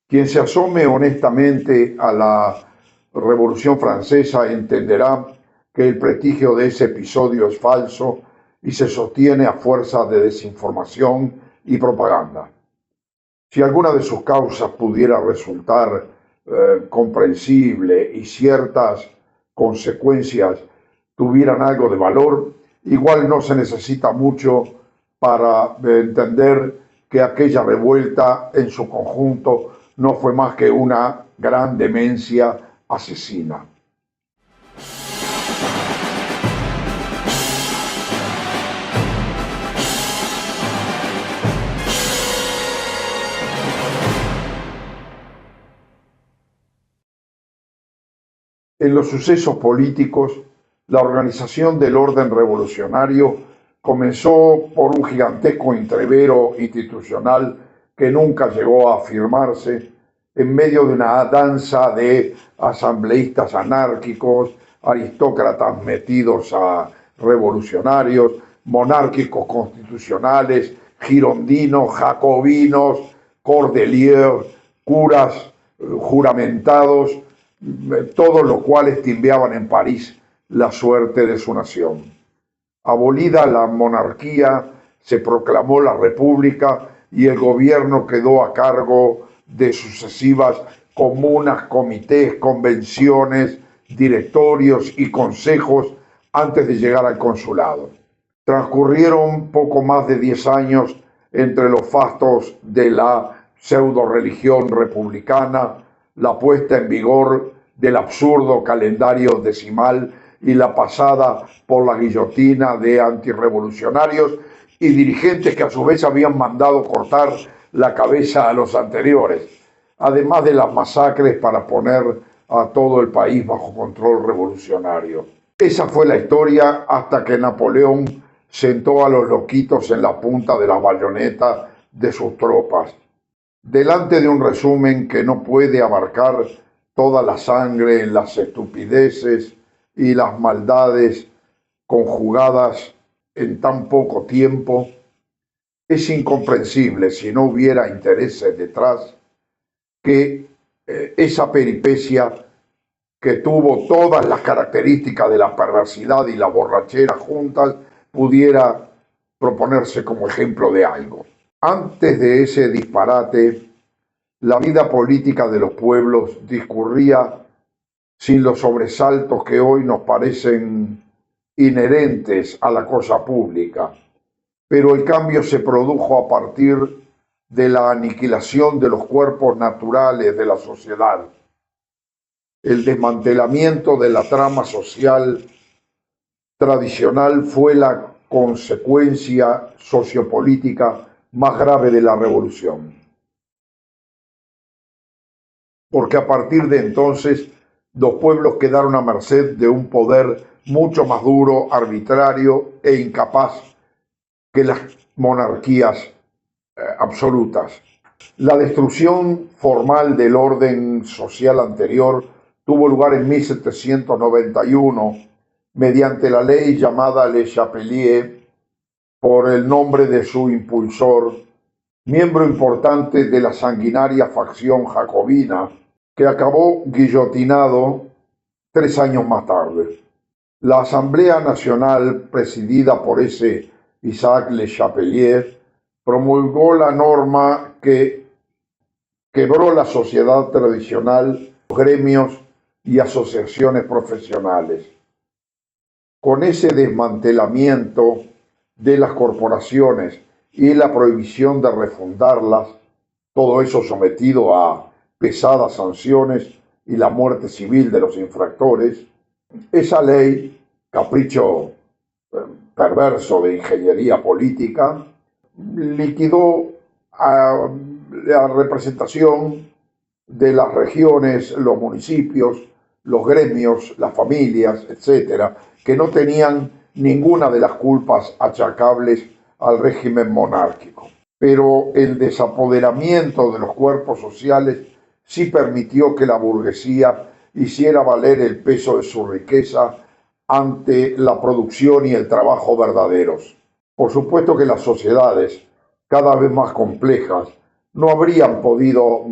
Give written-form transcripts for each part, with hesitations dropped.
Quien se asome honestamente a la Revolución Francesa entenderá que el prestigio de ese episodio es falso y se sostiene a fuerza de desinformación y propaganda. Si alguna de sus causas pudiera resultar comprensible y ciertas consecuencias tuvieran algo de valor, igual no se necesita mucho para entender que aquella revuelta en su conjunto no fue más que una gran demencia asesina. En los sucesos políticos, la organización del orden revolucionario comenzó por un gigantesco entrevero institucional que nunca llegó a firmarse en medio de una danza de asambleístas anárquicos, aristócratas metidos a revolucionarios, monárquicos constitucionales, girondinos, jacobinos, cordeliers, curas juramentados, todos los cuales timbeaban en París la suerte de su nación. Abolida la monarquía, se proclamó la república y el gobierno quedó a cargo de sucesivas comunas, comités, convenciones, directorios y consejos antes de llegar al consulado. Transcurrieron poco más de 10 años entre los fastos de la pseudo-religión republicana, la puesta en vigor del absurdo calendario decimal y la pasada por la guillotina de antirrevolucionarios y dirigentes que a su vez habían mandado cortar la cabeza a los anteriores, además de las masacres para poner a todo el país bajo control revolucionario. Esa fue la historia hasta que Napoleón sentó a los loquitos en la punta de la bayoneta de sus tropas. Delante de un resumen que no puede abarcar toda la sangre en las estupideces y las maldades conjugadas en tan poco tiempo, es incomprensible, si no hubiera intereses detrás, que esa peripecia que tuvo todas las características de la perversidad y la borrachera juntas pudiera proponerse como ejemplo de algo. Antes de ese disparate, la vida política de los pueblos discurría sin los sobresaltos que hoy nos parecen inherentes a la cosa pública, pero el cambio se produjo a partir de la aniquilación de los cuerpos naturales de la sociedad, el desmantelamiento de la trama social tradicional fue la consecuencia sociopolítica más grave de la revolución. Porque a partir de entonces los pueblos quedaron a merced de un poder mucho más duro, arbitrario e incapaz que las monarquías absolutas. La destrucción formal del orden social anterior tuvo lugar en 1791 mediante la ley llamada Le Chapelier por el nombre de su impulsor, miembro importante de la sanguinaria facción jacobina, que acabó guillotinado 3 años más tarde. La Asamblea Nacional, presidida por ese Isaac Le Chapelier, promulgó la norma que quebró la sociedad tradicional, los gremios y asociaciones profesionales. Con ese desmantelamiento de las corporaciones y la prohibición de refundarlas, todo eso sometido a pesadas sanciones y la muerte civil de los infractores, esa ley, capricho perverso de ingeniería política, liquidó a la representación de las regiones, los municipios, los gremios, las familias, etcétera, que no tenían ninguna de las culpas achacables al régimen monárquico. Pero el desapoderamiento de los cuerpos sociales sí permitió que la burguesía hiciera valer el peso de su riqueza ante la producción y el trabajo verdaderos. Por supuesto que las sociedades, cada vez más complejas, no habrían podido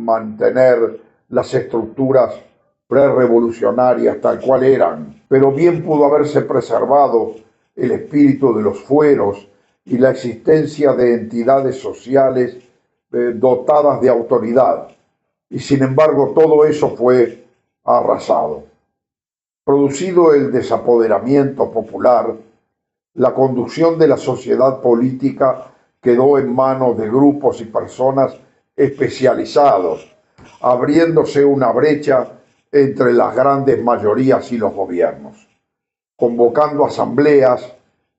mantener las estructuras prerevolucionarias tal cual eran, pero bien pudo haberse preservado el espíritu de los fueros y la existencia de entidades sociales dotadas de autoridad. Y sin embargo todo eso fue arrasado. Producido el desapoderamiento popular, la conducción de la sociedad política quedó en manos de grupos y personas especializados, abriéndose una brecha entre las grandes mayorías y los gobiernos, convocando asambleas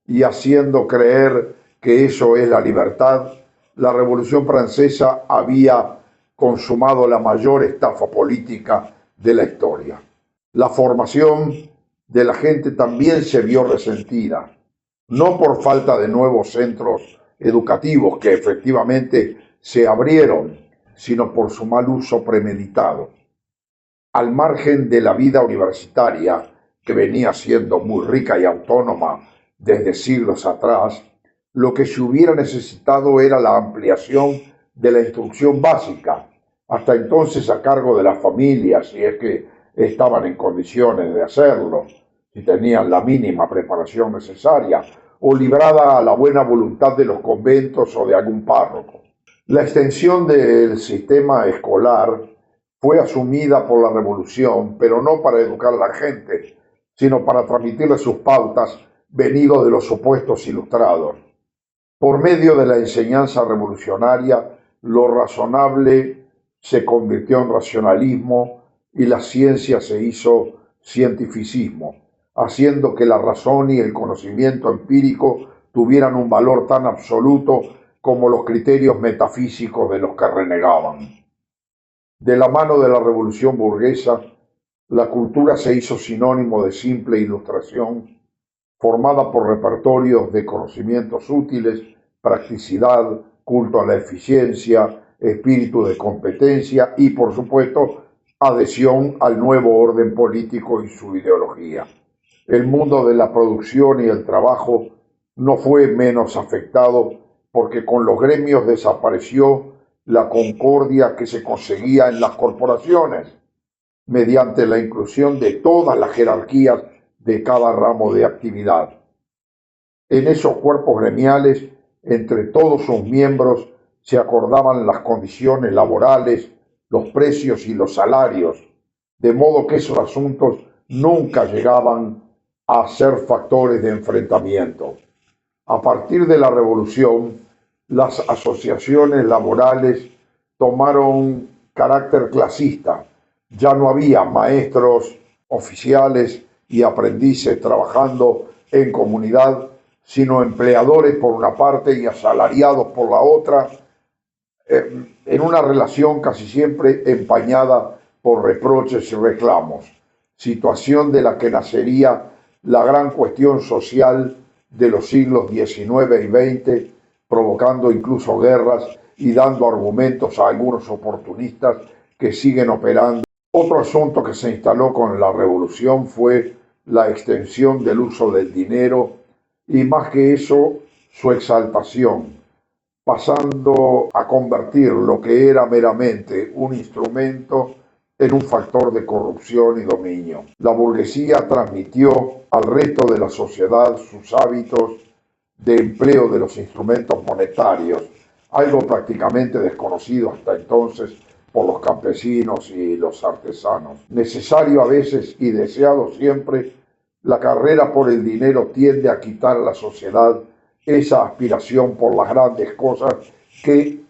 y haciendo creer que eso es la libertad. La Revolución Francesa había consumado la mayor estafa política de la historia. La formación de la gente también se vio resentida, no por falta de nuevos centros educativos que efectivamente se abrieron, sino por su mal uso premeditado. Al margen de la vida universitaria, que venía siendo muy rica y autónoma desde siglos atrás, lo que se hubiera necesitado era la ampliación de la instrucción básica, hasta entonces a cargo de las familias, si es que estaban en condiciones de hacerlo, si tenían la mínima preparación necesaria, o librada a la buena voluntad de los conventos o de algún párroco. La extensión del sistema escolar fue asumida por la Revolución, pero no para educar a la gente, sino para transmitirle sus pautas venido de los supuestos ilustrados. Por medio de la enseñanza revolucionaria, lo razonable se convirtió en racionalismo y la ciencia se hizo cientificismo, haciendo que la razón y el conocimiento empírico tuvieran un valor tan absoluto como los criterios metafísicos de los que renegaban. De la mano de la revolución burguesa, la cultura se hizo sinónimo de simple ilustración, formada por repertorios de conocimientos útiles, practicidad, culto a la eficiencia, espíritu de competencia y, por supuesto, adhesión al nuevo orden político y su ideología. El mundo de la producción y el trabajo no fue menos afectado porque con los gremios desapareció la concordia que se conseguía en las corporaciones, mediante la inclusión de todas las jerarquías de cada ramo de actividad. En esos cuerpos gremiales, entre todos sus miembros, se acordaban las condiciones laborales, los precios y los salarios, de modo que esos asuntos nunca llegaban a ser factores de enfrentamiento. A partir de la Revolución, las asociaciones laborales tomaron carácter clasista. Ya no había maestros, oficiales y aprendices trabajando en comunidad, sino empleadores por una parte y asalariados por la otra, en una relación casi siempre empañada por reproches y reclamos, situación de la que nacería la gran cuestión social de los siglos XIX y XX, provocando incluso guerras y dando argumentos a algunos oportunistas que siguen operando. Otro asunto que se instaló con la revolución fue la extensión del uso del dinero y, más que eso, su exaltación, pasando a convertir lo que era meramente un instrumento en un factor de corrupción y dominio. La burguesía transmitió al resto de la sociedad sus hábitos de empleo de los instrumentos monetarios, algo prácticamente desconocido hasta entonces por los campesinos y los artesanos. Necesario a veces y deseado siempre, la carrera por el dinero tiende a quitar a la sociedad esa aspiración por las grandes cosas que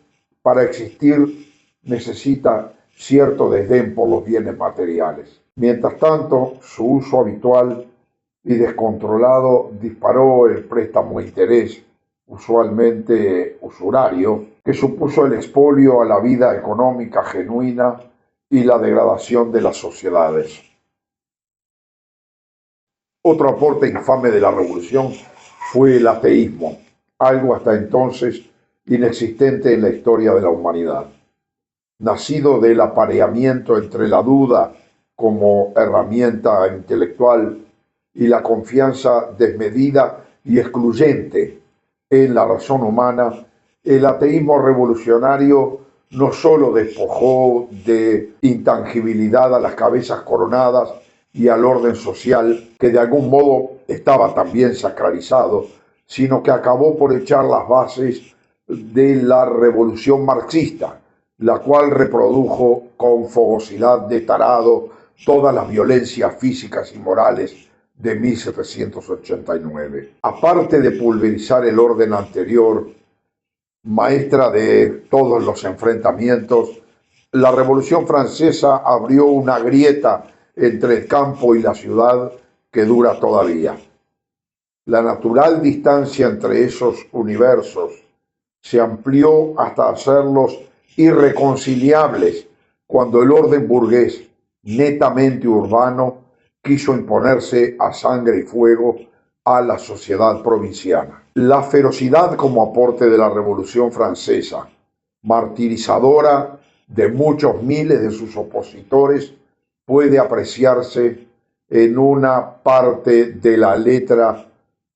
para existir necesita cierto desdén por los bienes materiales. Mientras tanto, su uso habitual y descontrolado disparó el préstamo a interés, usualmente usurario, que supuso el expolio a la vida económica genuina y la degradación de las sociedades. Otro aporte infame de la revolución fue el ateísmo, algo hasta entonces inexistente en la historia de la humanidad. Nacido del apareamiento entre la duda como herramienta intelectual y la confianza desmedida y excluyente en la razón humana, el ateísmo revolucionario no solo despojó de intangibilidad a las cabezas coronadas y al orden social, que de algún modo estaba también sacralizado, sino que acabó por echar las bases de la revolución marxista, la cual reprodujo con fogosidad de tarado todas las violencias físicas y morales de 1789. Aparte de pulverizar el orden anterior, maestra de todos los enfrentamientos, la Revolución Francesa abrió una grieta entre el campo y la ciudad que dura todavía. La natural distancia entre esos universos se amplió hasta hacerlos irreconciliables cuando el orden burgués, netamente urbano, quiso imponerse a sangre y fuego a la sociedad provinciana. La ferocidad como aporte de la Revolución Francesa, martirizadora de muchos miles de sus opositores, puede apreciarse en una parte de la letra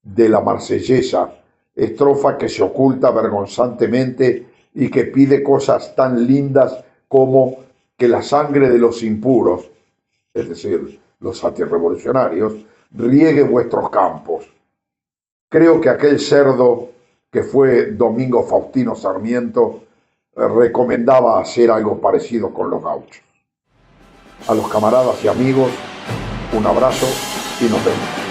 de la Marsellesa, estrofa que se oculta vergonzantemente y que pide cosas tan lindas como que la sangre de los impuros, es decir, los antirrevolucionarios, riegue vuestros campos. Creo que aquel cerdo que fue Domingo Faustino Sarmiento recomendaba hacer algo parecido con los gauchos. A los camaradas y amigos, un abrazo y nos vemos.